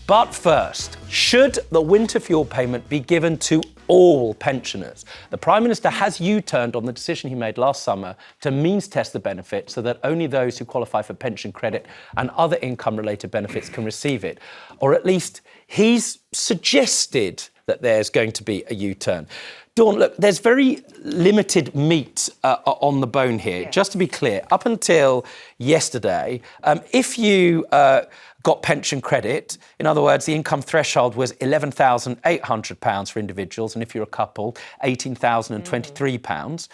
But first, should the winter fuel payment be given to all pensioners? The Prime Minister has U-turned on the decision he made last summer to means test the benefit so that only those who qualify for pension credit and other income-related benefits can receive it. Or at least he's suggested that there's going to be a U-turn. Dawn, look, there's very limited meat on the bone here. Yeah. Just to be clear, up until yesterday, if you got pension credit, in other words, the income threshold was £11,800 for individuals, and if you're a couple, £18,023.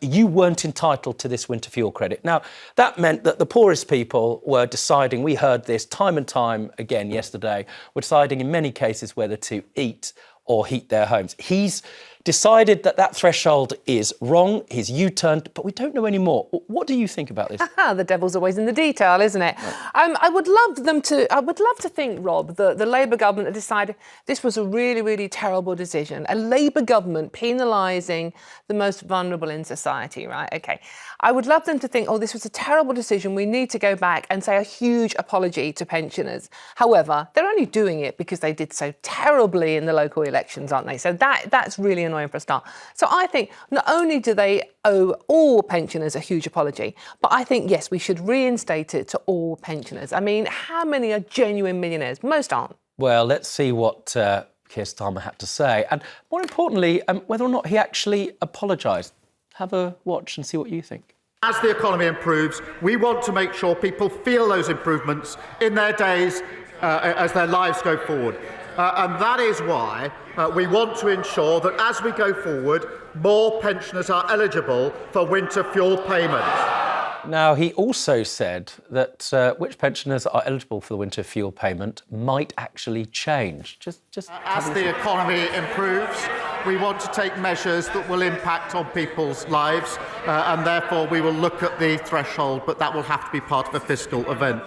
You weren't entitled to this winter fuel credit. Now, that meant that the poorest people were deciding, we heard this time and time again yesterday, were deciding in many cases whether to eat or heat their homes. He's decided that that threshold is wrong. He's U-turned, but we don't know any more. What do you think about this? The devil's always in the detail, isn't it? Right. I would love to think, Rob, that the Labour government had decided this was a really, really terrible decision. A Labour government penalising the most vulnerable in society, right? OK. I would love them to think, oh, this was a terrible decision. We need to go back and say a huge apology to pensioners. However, they're only doing it because they did so terribly in the local elections, aren't they? So that's really annoying for a start. So I think not only do they owe all pensioners a huge apology, but I think, yes, we should reinstate it to all pensioners. I mean, how many are genuine millionaires? Most aren't. Well, let's see what Keir Starmer had to say. And more importantly, whether or not he actually apologised. Have a watch and see what you think. As the economy improves, we want to make sure people feel those improvements in their days as their lives go forward. And that is why we want to ensure that as we go forward, more pensioners are eligible for winter fuel payments. Now, he also said that which pensioners are eligible for the winter fuel payment might actually change. As the economy improves, we want to take measures that will impact on people's lives, and therefore we will look at the threshold, but that will have to be part of a fiscal event.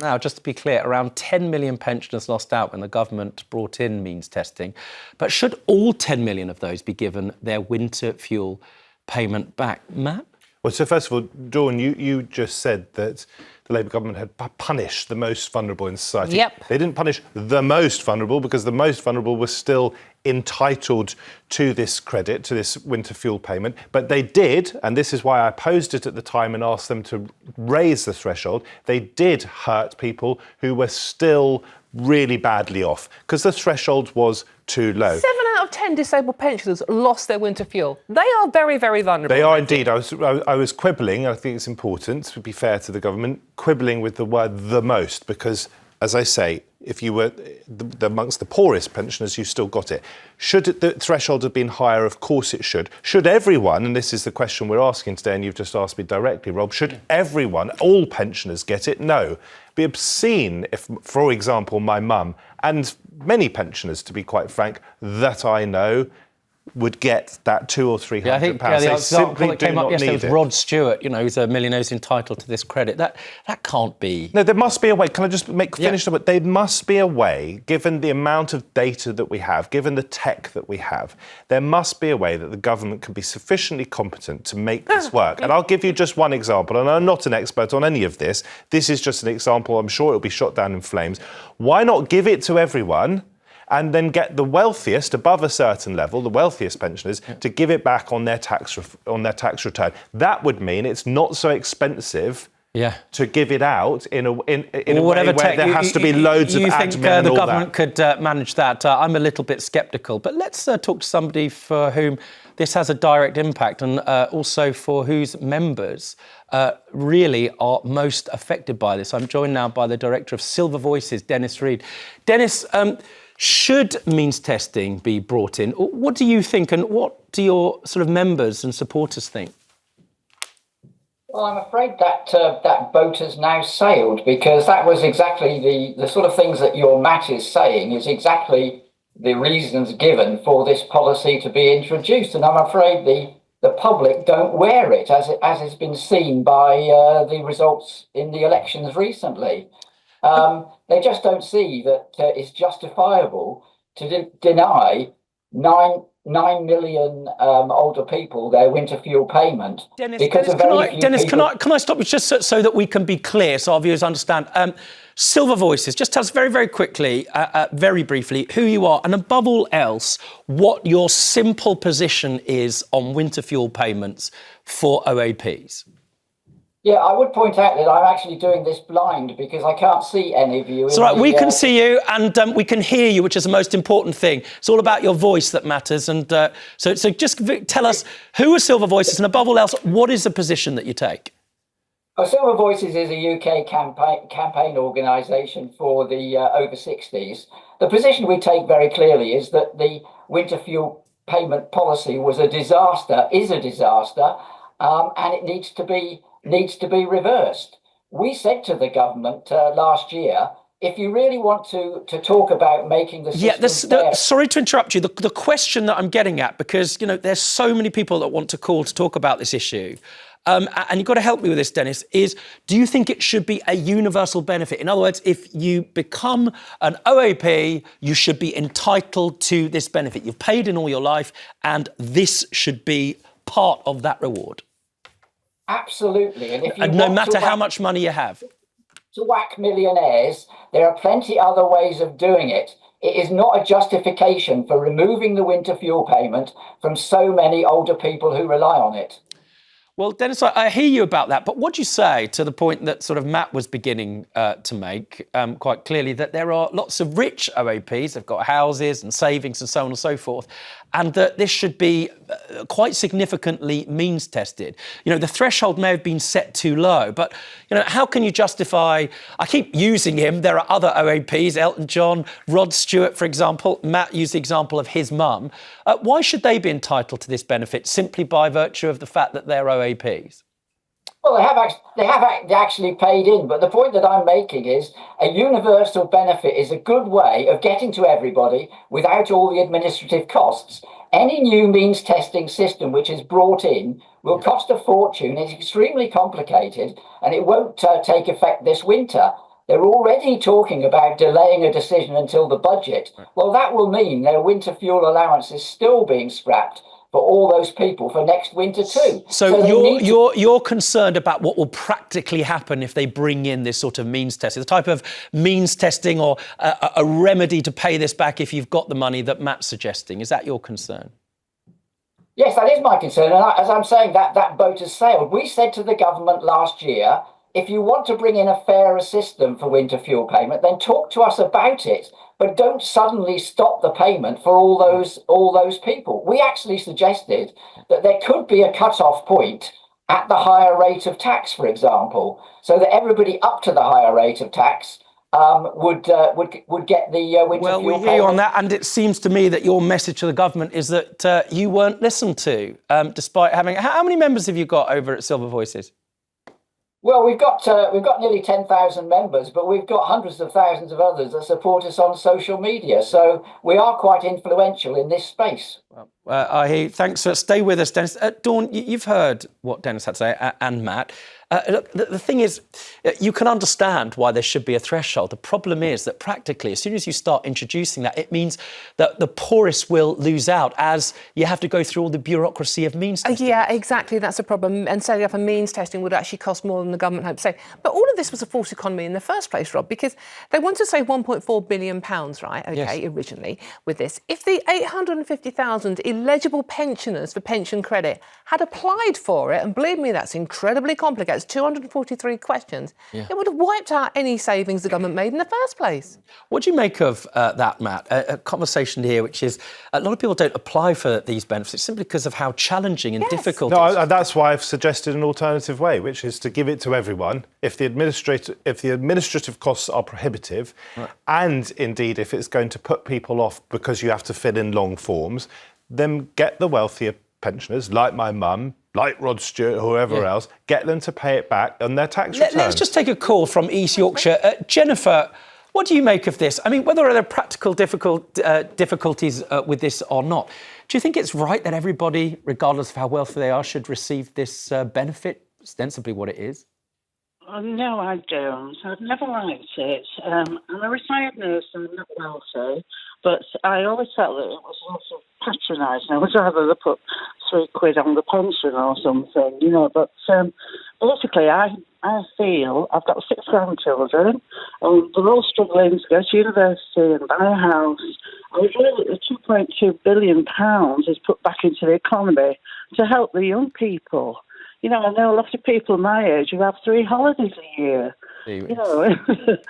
Now, just to be clear, around 10 million pensioners lost out when the government brought in means testing. But should all 10 million of those be given their winter fuel payment back? Matt? Well, so first of all, Dawn, you just said that the Labour government had punished the most vulnerable in society. Yep. They didn't punish the most vulnerable because the most vulnerable were still entitled to this credit, to this winter fuel payment. But they did, and this is why I opposed it at the time and asked them to raise the threshold, they did hurt people who were still really badly off because the threshold was too low. 7 out of 10 disabled pensioners lost their winter fuel. They are very, very vulnerable. They are indeed. I was quibbling, I think it's important to be fair to the government, quibbling with the word the most because, as I say, if you were amongst the poorest pensioners, you still got it. Should the threshold have been higher? Of course it should. Should everyone, and this is the question we're asking today, and you've just asked me directly, Rob, should everyone, all pensioners get it? No. It'd be obscene if, for example, my mum, and many pensioners, to be quite frank, that I know, would get that £200 or £300. I think they the simply that came up yesterday was it. Rod Stewart, who's a millionaire who's entitled to this credit. That can't be. No, there must be a way. Can I just finish the? There must be a way, given the amount of data that we have, given the tech that we have, there must be a way that the government can be sufficiently competent to make this work. And I'll give you just one example, and I'm not an expert on any of this. This is just an example. I'm sure it'll be shot down in flames. Why not give it to everyone? And then get the wealthiest, above a certain level, the wealthiest pensioners, to give it back on their tax return. That would mean it's not so expensive to give it out in a way where there has to be loads of admin and all that. You think the government could manage that? I'm a little bit sceptical, but let's talk to somebody for whom this has a direct impact and also for whose members really are most affected by this. I'm joined now by the Director of Silver Voices, Dennis Reed. Dennis, should means testing be brought in? What do you think, and what do your sort of members and supporters think? Well, I'm afraid that that boat has now sailed, because that was exactly the sort of things that your Matt is saying is exactly the reasons given for this policy to be introduced. And I'm afraid the public don't wear it, as has been seen by the results in the elections recently. They just don't see that it's justifiable to deny 9 million older people their winter fuel payment. Dennis, can I stop you just so that we can be clear, so our viewers understand? Silver Voices, just tell us very, very quickly, very briefly, who you are, and above all else, what your simple position is on winter fuel payments for OAPs. Yeah, I would point out that I'm actually doing this blind because I can't see any of you. It's all right, we can see you and we can hear you, which is the most important thing. It's all about your voice that matters. And so just tell us who are Silver Voices, and above all else, what is the position that you take? Silver Voices is a UK campaign organisation for the over 60s. The position we take very clearly is that the winter fuel payment policy was a disaster, is a disaster, and it needs to be reversed. We said to the government last year, if you really want to talk about making the system sorry to interrupt you. The question that I'm getting at, because there's so many people that want to call to talk about this issue. And you've got to help me with this, Dennis, is do you think it should be a universal benefit? In other words, if you become an OAP, you should be entitled to this benefit. You've paid in all your life, and this should be part of that reward. Absolutely. And if you no matter how much money you have. To whack millionaires, there are plenty other ways of doing it. It is not a justification for removing the winter fuel payment from so many older people who rely on it. Well, Dennis, I hear you about that, but what do you say to the point that sort of Matt was beginning to make quite clearly, that there are lots of rich OAPs, they've got houses and savings and so on and so forth, and that this should be quite significantly means tested. The threshold may have been set too low, but, how can you justify, I keep using him, there are other OAPs, Elton John, Rod Stewart, for example, Matt used the example of his mum. Why should they be entitled to this benefit simply by virtue of the fact that they're OAPs? Well, they have actually paid in, but the point that I'm making is a universal benefit is a good way of getting to everybody without all the administrative costs. Any new means testing system which is brought in will cost a fortune. It's extremely complicated, and it won't take effect this winter. They're already talking about delaying a decision until the budget. Well, that will mean their winter fuel allowance is still being scrapped for all those people for next winter too. So you're concerned about what will practically happen if they bring in this sort of means testing, the type of means testing or a remedy to pay this back if you've got the money that Matt's suggesting. Is that your concern? Yes, that is my concern. And as I'm saying, that boat has sailed. We said to the government last year, if you want to bring in a fairer system for winter fuel payment, then talk to us about it. But don't suddenly stop the payment for all those people. We actually suggested that there could be a cut-off point at the higher rate of tax, for example, so that everybody up to the higher rate of tax would get the winter fuel payment. Well, we hear you on that, and it seems to me that your message to the government is that you weren't listened to, despite having. How many members have you got over at Silver Voices? Well, we've got nearly 10,000 members, but we've got hundreds of thousands of others that support us on social media. So we are quite influential in this space. Well, I hear you. Thanks. Stay with us, Dennis. Dawn, you've heard what Dennis had to say, and Matt. Look, the thing is, you can understand why there should be a threshold. The problem is that practically, as soon as you start introducing that, it means that the poorest will lose out as you have to go through all the bureaucracy of means testing. Yeah, exactly. That's a problem. And setting up a means testing would actually cost more than the government hoped to say. But all of this was a false economy in the first place, Rob, because they want to save £1.4 billion, right? OK, yes. Originally with this. If the 850,000 eligible pensioners for pension credit had applied for it, and believe me, that's incredibly complicated. 243 questions, It would have wiped out any savings the government made in the first place. What do you make of that, Matt? A conversation here, which is a lot of people don't apply for these benefits simply because of how challenging and difficult it is. No, that's why I've suggested an alternative way, which is to give it to everyone. If the administrative costs are prohibitive, and indeed if it's going to put people off because you have to fill in long forms, then get the wealthier pensioners, like my mum, like Rod Stewart, whoever else, get them to pay it back on their tax returns. Let's just take a call from East Yorkshire. Jennifer, what do you make of this? I mean, whether there are practical difficulties with this or not, do you think it's right that everybody, regardless of how wealthy they are, should receive this benefit, ostensibly what it is? No, I don't. I've never liked it. I'm a retired nurse and I'm not wealthy, but I always felt that it was sort of patronising. I would rather they put £3 on the pension or something, but basically I feel I've got 6 grandchildren and they're all struggling to go to university and buy a house. I feel that the £2.2 billion is put back into the economy to help the young people. I know a lot of people my age who have 3 holidays a year.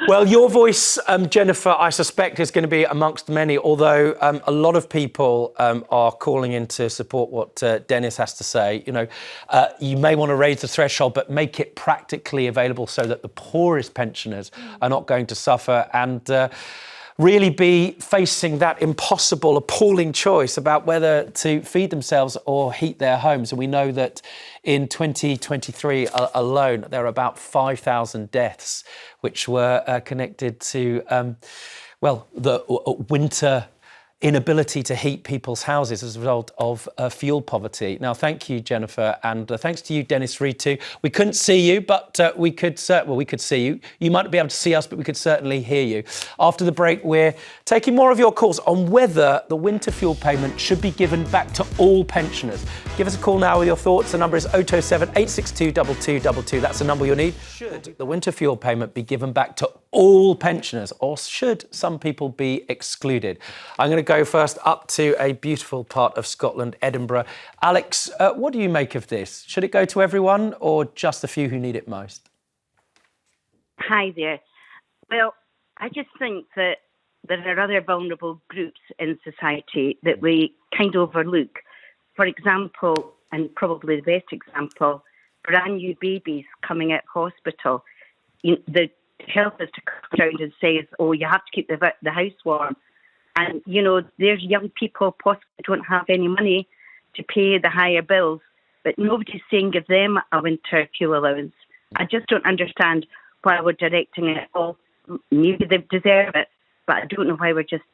Well, your voice, Jennifer, I suspect is going to be amongst many, although a lot of people are calling in to support what Dennis has to say. You may want to raise the threshold, but make it practically available so that the poorest pensioners are not going to suffer and really be facing that impossible, appalling choice about whether to feed themselves or heat their homes. And we know that in 2023 alone, there are about 5,000 deaths which were connected to, the winter inability to heat people's houses as a result of fuel poverty. Now, thank you, Jennifer, and thanks to you, Dennis Reed, too. We couldn't see you, but we could see you. You might not be able to see us, but we could certainly hear you. After the break, we're taking more of your calls on whether the winter fuel payment should be given back to all pensioners. Give us a call now with your thoughts. The number is 0207 862 2222. That's the number you'll need. Should the winter fuel payment be given back to all pensioners, or should some people be excluded? I'm going to go first up to a beautiful part of Scotland, Edinburgh. Alex, what do you make of this? Should it go to everyone or just the few who need it most? Hi there. Well, I just think that there are other vulnerable groups in society that we kind of overlook. For example, and probably the best example, brand new babies coming out of hospital. The health minister comes around and says, you have to keep the house warm. And, there's young people possibly don't have any money to pay the higher bills, but nobody's saying give them a winter fuel allowance. I just don't understand why we're directing it all. Maybe they deserve it, but I don't know why we're just,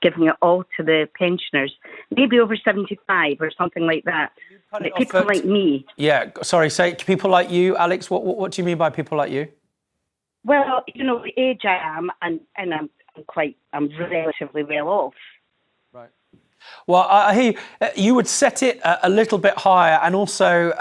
giving it all to the pensioners. Maybe over 75 or something like that. Like people like me. Yeah, sorry, say people like you, Alex, what do you mean by people like you? Well, the age I am, and I'm relatively well off. Right. Well, I hear you would set it a little bit higher and also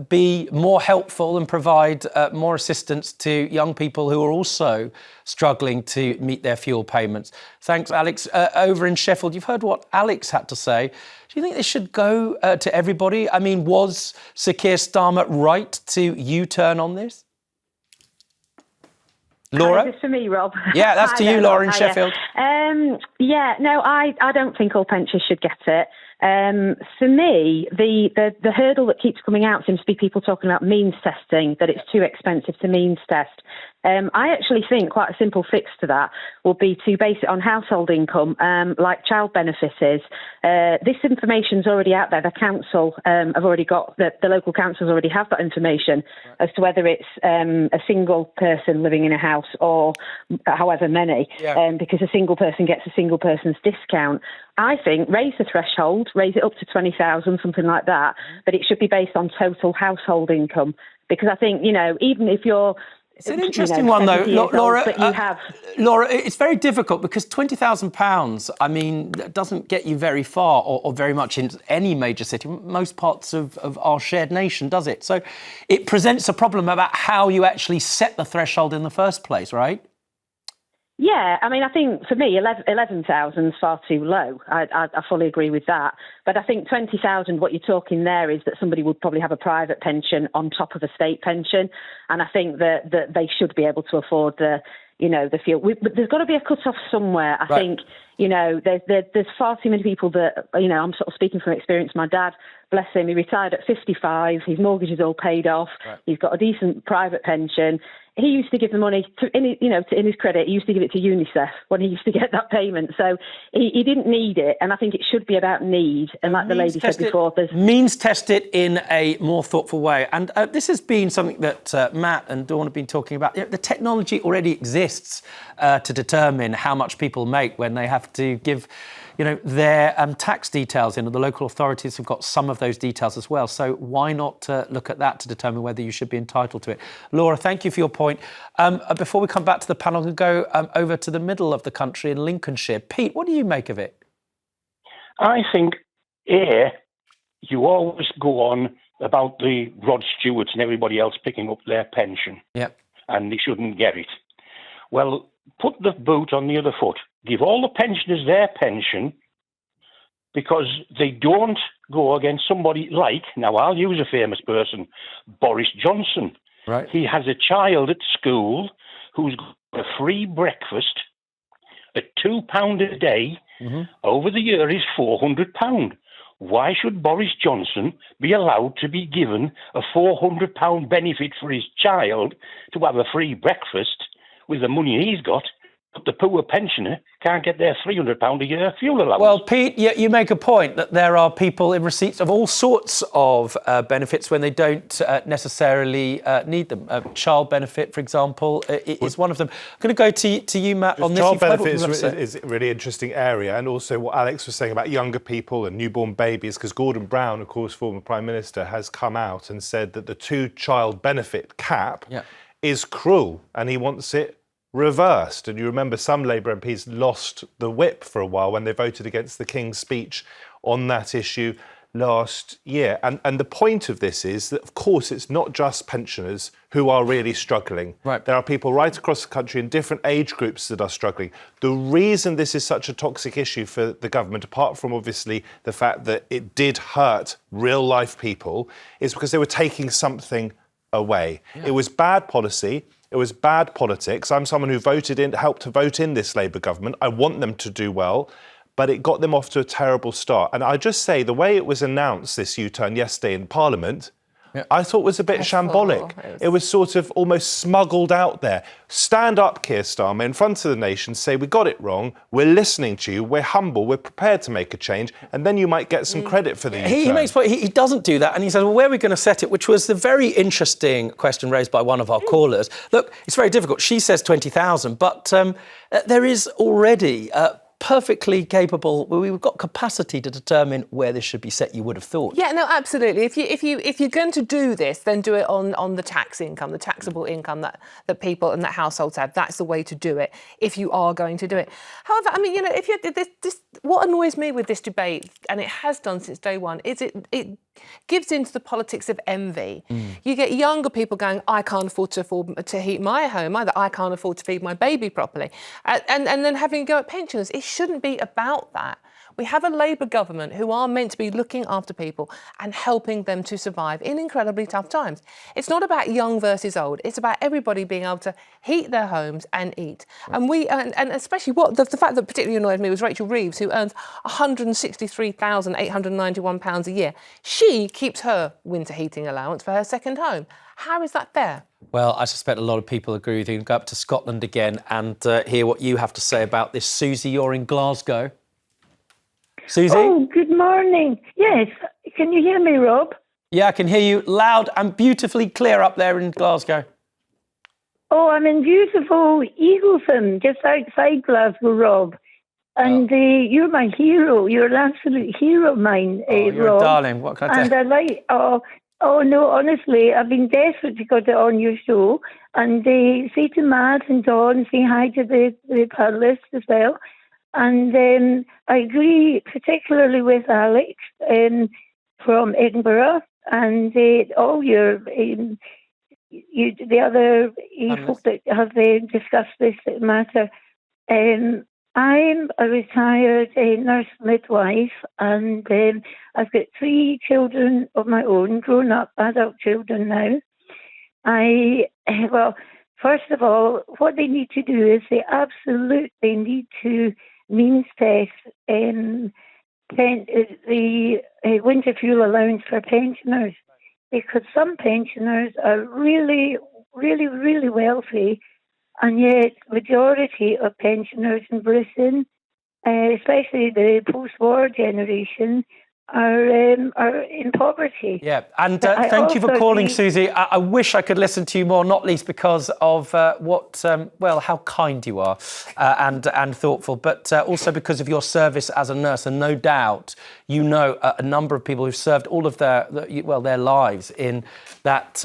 be more helpful and provide more assistance to young people who are also struggling to meet their fuel payments. Thanks, Alex. Over in Sheffield, you've heard what Alex had to say. Do you think this should go to everybody? I mean, was Sir Keir Starmer right to U-turn on this? Laura? Is this for me, Rob? Yeah, that's to you, Laura, in Sheffield. I don't think all pensioners should get it. For me, the hurdle that keeps coming out seems to be people talking about means testing, that it's too expensive to means test. I actually think quite a simple fix to that would be to base it on household income, like child benefit is. This information's already out there. The council have already got, the local councils already have that information as to whether it's a single person living in a house or however many, because a single person gets a single person's discount. I think raise the threshold, raise it up to 20,000, something like that, but it should be based on total household income. Because I think, even if you're... It's an interesting one, though, Laura. Laura, it's very difficult because £20,000, I mean, doesn't get you very far or very much in any major city, most parts of our shared nation, does it? So it presents a problem about how you actually set the threshold in the first place, right? Yeah, I mean, I think for me, 11,000 is far too low. I fully agree with that. But I think 20,000, what you're talking there is that somebody would probably have a private pension on top of a state pension. And I think that they should be able to afford the fuel. But there's got to be a cut-off somewhere. I think, there's far too many people that, I'm sort of speaking from experience. My dad, bless him, he retired at 55. His mortgage is all paid off. Right. He's got a decent private pension. He used to give the money in his credit. He used to give it to UNICEF when he used to get that payment. So he didn't need it, and I think it should be about need. And like the lady said before, means test it in a more thoughtful way. And this has been something that Matt and Dawn have been talking about. The technology already exists to determine how much people make when they have to give their tax details in. The local authorities have got some of those details as well. So why not look at that to determine whether you should be entitled to it? Laura, thank you for your point. Before we come back to the panel, I'm going to go over to the middle of the country in Lincolnshire. Pete, what do you make of it? I think, you always go on about the Rod Stewarts and everybody else picking up their pension. Yep. And they shouldn't get it. Well, put the boot on the other foot. Give all the pensioners their pension, because they don't go against somebody like, now I'll use a famous person, Boris Johnson. Right. He has a child at school who's got a free breakfast at £2 a day. Over the year is £400. Why should Boris Johnson be allowed to be given a £400 benefit for his child to have a free breakfast with the money he's got, but the poor pensioner can't get their £300 a year fuel allowance? Well, Pete, you make a point that there are people in receipts of all sorts of benefits when they don't necessarily need them. Child benefit, for example, is one of them. I'm going to go to you, Matt, on this. Child benefit is a really interesting area, and also what Alex was saying about younger people and newborn babies, because Gordon Brown, of course, former Prime Minister, has come out and said that the 2-child benefit cap is cruel, and he wants it reversed. And you remember some Labour MPs lost the whip for a while when they voted against the King's speech on that issue last year. And the point of this is that, of course, it's not just pensioners who are really struggling. Right. There are people right across the country in different age groups that are struggling. The reason this is such a toxic issue for the government, apart from obviously the fact that it did hurt real life people, is because they were taking something away. It was bad policy. It was bad politics. I'm someone who helped to vote in this Labour government. I want them to do well, but it got them off to a terrible start. And I just say, the way it was announced, this U-turn yesterday in Parliament, I thought was a bit shambolic. It was sort of almost smuggled out there. Stand up, Keir Starmer, in front of the nation, say, we got it wrong, we're listening to you, we're humble, we're prepared to make a change, and then you might get some credit for the U-turn. He makes point. He doesn't do that, and he says, well, where are we going to set it? Which was the very interesting question raised by one of our callers. Look, it's very difficult. She says 20,000, but there is already perfectly capable. We've got capacity to determine where this should be set. You would have thought. Yeah, no, absolutely. If you're going to do this, then do it on the tax income, the taxable income that people and that households have. That's the way to do it. If you are going to do it. However, I mean, if you this what annoys me with this debate, and it has done since day one, is it gives into the politics of envy. You get younger people going, I can't afford to heat my home either. I can't afford to feed my baby properly. And then having to go at pensioners. It shouldn't be about that. We have a Labour government who are meant to be looking after people and helping them to survive in incredibly tough times. It's not about young versus old. It's about everybody being able to heat their homes and eat. And especially the fact that particularly annoyed me was Rachel Reeves, who earns £163,891 a year. She keeps her winter heating allowance for her second home. How is that fair? Well, I suspect a lot of people agree with you. Go up to Scotland again and hear what you have to say about this. Susie, you're in Glasgow. Susie? Oh, good morning. Yes. Can you hear me, Rob? Yeah, I can hear you loud and beautifully clear up there in Glasgow. Oh, I'm in beautiful Eagleton, just outside Glasgow, Rob. And you're my hero. You're an absolute hero of mine, you're Rob. a darling. What can I And tell? I like... Oh, no, honestly, I've been desperate to get it on your show. And say to Matt and Dawn, say hi to the panellists as well. And I agree particularly with Alex from Edinburgh and all your the other folk that have discussed this matter. I'm a retired nurse midwife, and I've got 3 children of my own, grown-up adult children now. Well, first of all, what they need to do is they absolutely need to means test the winter fuel allowance for pensioners, because some pensioners are really, really, really wealthy, and yet majority of pensioners in Britain, especially the post-war generation, are in poverty. Yeah, and thank you for calling, Susie. I wish I could listen to you more, not least because of how kind you are and thoughtful, but also because of your service as a nurse. And no doubt you know a number of people who've served all of their lives in that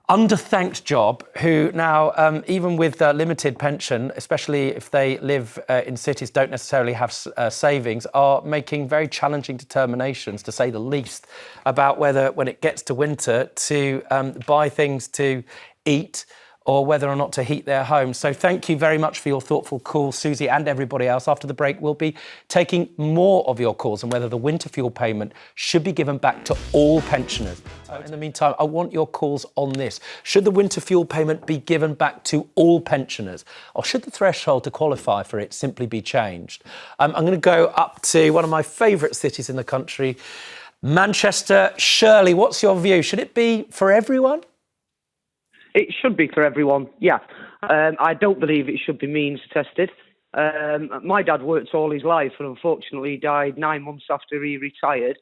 underthanked job who now, even with limited pension, especially if they live in cities, don't necessarily have savings, are making very challenging determinations, to say the least, about whether, when it gets to winter, to buy things to eat or whether or not to heat their homes. So thank you very much for your thoughtful call, Susie, and everybody else. After the break, we'll be taking more of your calls on whether the winter fuel payment should be given back to all pensioners. In the meantime, I want your calls on this. Should the winter fuel payment be given back to all pensioners, or should the threshold to qualify for it simply be changed? I'm going to go up to one of my favourite cities in the country, Manchester. Shirley, what's your view? Should it be for everyone? It should be for everyone, yeah. I don't believe it should be means tested. My dad worked all his life and unfortunately died 9 months after he retired.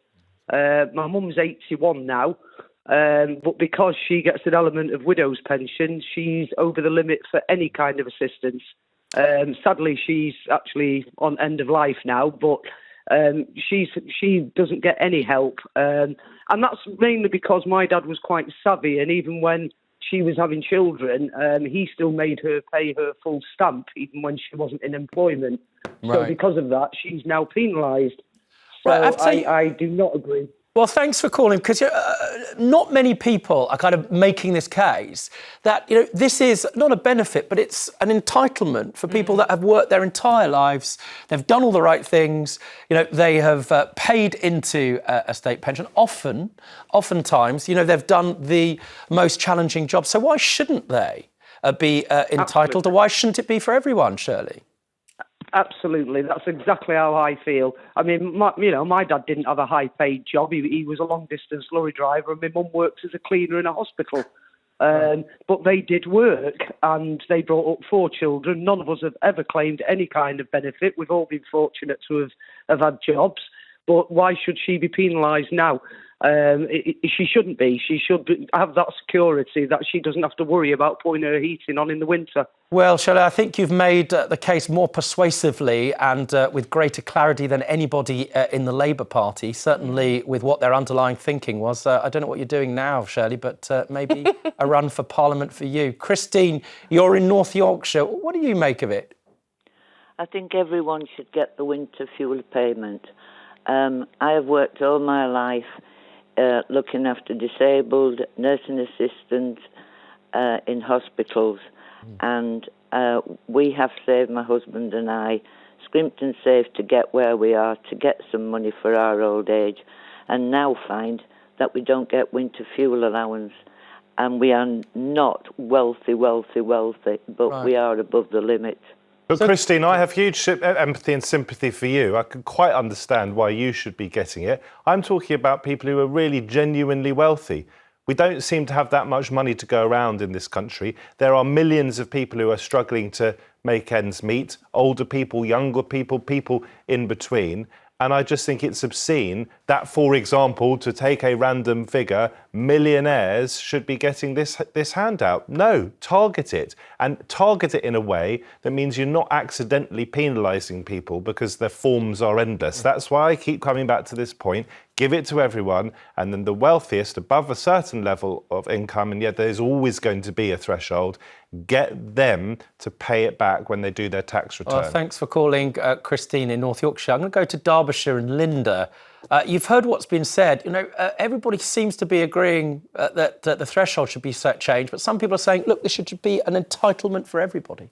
My mum's 81 now, but because she gets an element of widow's pension, she's over the limit for any kind of assistance. Sadly, she's actually on end of life now, but she doesn't get any help. And that's mainly because my dad was quite savvy, and even when she was having children, he still made her pay her full stamp, even when she wasn't in employment. Right. So because of that, she's now penalised. So right, I do not agree. Well, thanks for calling, because not many people are kind of making this case that, this is not a benefit, but it's an entitlement for people that have worked their entire lives. They've done all the right things. They have paid into a state pension. Oftentimes, they've done the most challenging job. So why shouldn't they be entitled? Absolutely. Or why shouldn't it be for everyone, Shirley? Absolutely, that's exactly how I feel. I mean, my dad didn't have a high-paid job. He was a long-distance lorry driver, and my mum works as a cleaner in a hospital. But they did work, and they brought up 4 children. None of us have ever claimed any kind of benefit. We've all been fortunate to have had jobs. But why should she be penalised now? She shouldn't be. She should have that security that she doesn't have to worry about putting her heating on in the winter. Well, Shirley, I think you've made the case more persuasively and with greater clarity than anybody in the Labour Party, certainly with what their underlying thinking was. I don't know what you're doing now, Shirley, but maybe a run for Parliament for you. Christine, you're in North Yorkshire. What do you make of it? I think everyone should get the winter fuel payment. I have worked all my life looking after disabled, nursing assistants in hospitals. And we have saved, my husband and I, scrimped and saved to get where we are, to get some money for our old age, and now find that we don't get winter fuel allowance. And we are not wealthy, but right. We are above the limit. But Christine, I have huge empathy and sympathy for you. I can quite understand why you should be getting it. I'm talking about people who are really genuinely wealthy. We don't seem to have that much money to go around in this country. There are millions of people who are struggling to make ends meet, older people, younger people, people in between. And I just think it's obscene that, for example, to take a random figure, millionaires should be getting this handout. No, target it. And target it in a way that means you're not accidentally penalising people because their forms are endless. That's why I keep coming back to this point. Give it to everyone, and then the wealthiest above a certain level of income, and yet there's always going to be a threshold, get them to pay it back when they do their tax return. Well, thanks for calling, Christine in North Yorkshire. I'm going to go to Derbyshire and Linda. You've heard what's been said. Everybody seems to be agreeing that the threshold should be changed, but some people are saying, look, this should be an entitlement for everybody.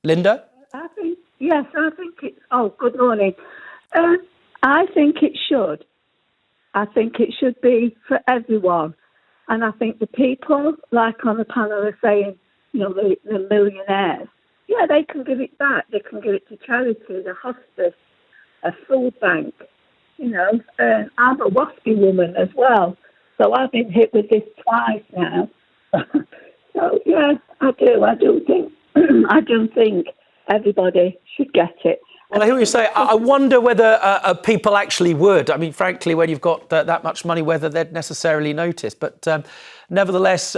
Linda? I think it's... Oh, good morning. I think it should. I think it should be for everyone. And I think the people, like on the panel, are saying, the millionaires, yeah, they can give it back. They can give it to charities, a hospice, a food bank. I'm a WASPy woman as well. So I've been hit with this twice now. So, yeah, I do think everybody should get it. Well, I hear what you say. I wonder whether people actually would. I mean, frankly, when you've got that much money, whether they'd necessarily notice. But nevertheless,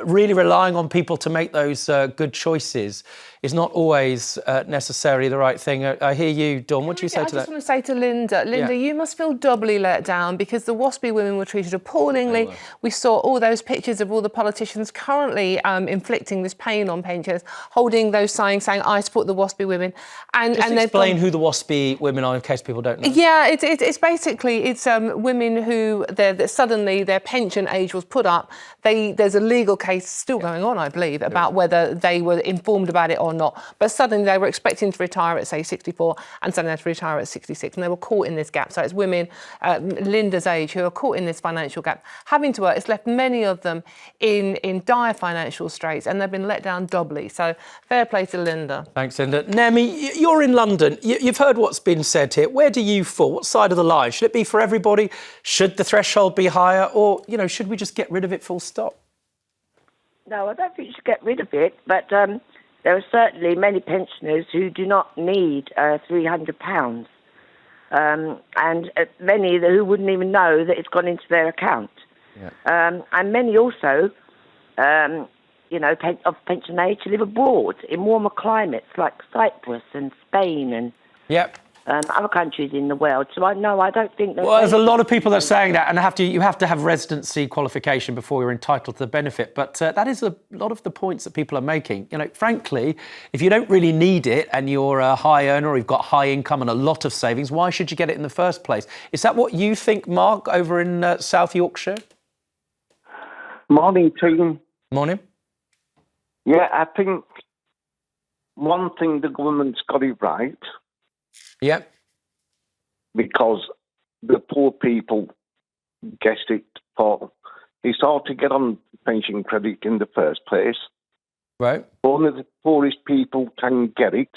really relying on people to make those good choices is not always necessarily the right thing. I hear you, Dawn. What do you say to I just that? want to say to Linda, you must feel doubly let down because the WASPy women were treated appallingly. We saw all those pictures of all the politicians currently inflicting this pain on pensioners, holding those signs saying, I support the WASPy women. And Explain who the WASPy women are in case people don't know. Yeah, it's basically women who suddenly their pension age was put up. There's a legal case still going on, I believe, about whether they were informed about it or not. But suddenly they were expecting to retire at, say, 64 and suddenly they had to retire at 66 and they were caught in this gap. So it's women Linda's age who are caught in this financial gap. Having to work, it's left many of them in dire financial straits and they've been let down doubly. So fair play to Linda. Thanks, Linda. Nemi, you're in London. You've heard what's been said here. Where do you fall? What side of the line? Should it be for everybody? Should the threshold be higher? Or, should we just get rid of it full stop? No, I don't think you should get rid of it, but there are certainly many pensioners who do not need £300, and many who wouldn't even know that it's gone into their account. Yeah. And many also, of pension age live abroad in warmer climates like Cyprus and Spain and other countries in the world. So I don't think that. Well, there's a lot of people that are saying that, and you have to have residency qualification before you're entitled to the benefit. But that is a lot of the points that people are making. Frankly, if you don't really need it and you're a high earner or you've got high income and a lot of savings, why should you get it in the first place? Is that what you think, Mark, over in South Yorkshire? Morning, team. Morning. Yeah, I think one thing the government's got it right. Yeah. Because the poor people get it for. It's hard to get on pension credit in the first place. Right. Only the poorest people can get it.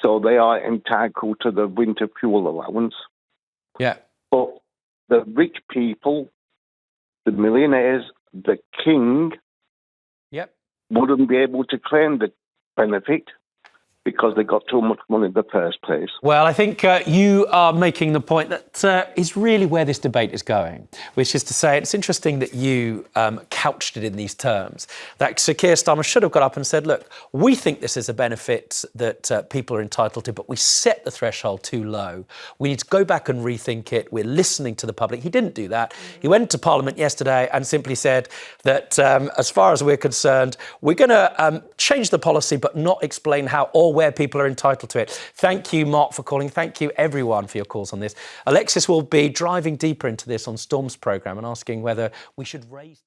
So they are entitled to the winter fuel allowance. Yeah. But the rich people, the millionaires, the king, wouldn't be able to claim the benefit because they got too much money in the first place. Well, I think you are making the point that is really where this debate is going, which is to say it's interesting that you couched it in these terms, that Sir Keir Starmer should have got up and said, look, we think this is a benefit that people are entitled to, but we set the threshold too low. We need to go back and rethink it. We're listening to the public. He didn't do that. He went to Parliament yesterday and simply said that as far as we're concerned, we're going to change the policy but not explain how or where people are entitled to it. Thank you, Mark, for calling. Thank you, everyone, for your calls on this. Alexis will be driving deeper into this on Storm's programme and asking whether we should raise...